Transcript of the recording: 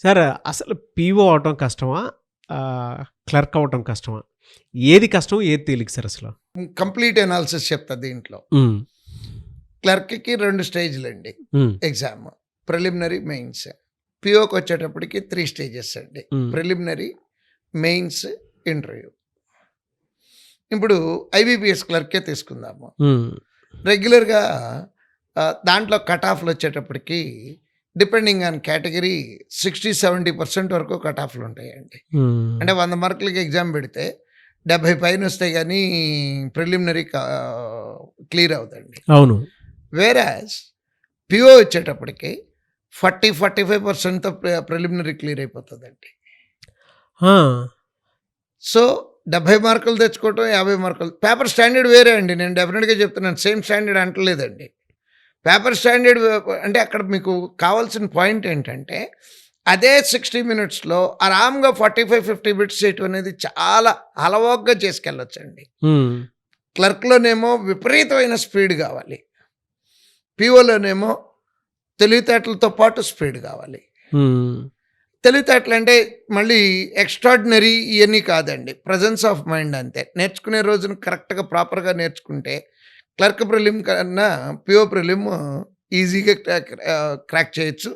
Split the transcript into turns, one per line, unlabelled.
Sir అసలు PO అవ్వటం కష్టమా? క్లర్క్ అవ్వటం కష్టమా? ఏది కష్టం? ఏది తేలిక సార్ అసలు?
కంప్లీట్ అనాలిసిస్ చెప్తా దీంట్లో.
హ్మ్.
క్లర్క్‌కి 2 స్టేజ్‌లండి
హ్మ్.
ఎగ్జామ్. Preliminary, mains. పీఓకొచ్చేటప్పటికి 3 స్టేజెస్ అండి.
హ్మ్.
Preliminary, mains, interview. ఇప్పుడు ఐబీపీఎస్ క్లర్కే తీసుకుందాము.
హ్మ్.
రెగ్యులర్‌గా దాంట్లో కట్ ఆఫ్‌లొచ్చేటప్పటికి డిపెండింగ్ ఆన్ కేటగరీ 60, 70% వరకు కట్ ఆఫ్‌లుంటాయండి.
హ్మ్.
అంటే 100 మార్కులకి ఎగ్జామ్ పెడితే 70 పైనొస్తే గానీ ప్రిలిమినరీ క్లియర్ అవ్వదండి.
అవును.
వేరాజ్ పీఓ వచ్చేటప్పటికి 45%తో ప్రిలిమినరీ క్లియర్ అయిపోతదండి.
ఆ!
సో, 70 మార్కులు తెచ్చుకోవటం, 50 మార్కులు. పేపర్ స్టాండర్డ్ వేరే అండి. నేను డెఫినిట్‌గా చెప్తున్నాను. సేమ్ స్టాండర్డ్ అంటలేదండి. పేపర్ స్టాండర్డ్ అంటే అక్కడ మీకు కావాల్సిన పాయింట్ ఏంటంటే, అదే 60 మినిట్స్‌లో ఆరాంగా 45, 50 బిట్స్ చేయటం అనేది చాలా అలవోకగా చేసుకెళ్ళొచ్చండి.
హ్మ్.
క్లర్క్‌లోనేమో విపరీతమైన స్పీడ్ గావాలి. పీఓలోనేమో తెలివితేటలతో పాటు స్పీడ్ గావాలి.
హ్మ్.
తెలివితేటలంటే మళ్ళీ ఎక్స్‌ట్రార్డినరీ ఇయన్నీ కాదండి. ప్రెజెన్స్ ఆఫ్ మైండ్ అంతే. నేర్చుకునే రోజున కరెక్ట్‌గా ప్రాపర్‌గా నేర్చుకుంటే క్లర్క్ ప్రిలిమ్ కన్నా పీఓ ప్రిలిమ్ ఈజీగా క్రాక్ చేయొచ్చు.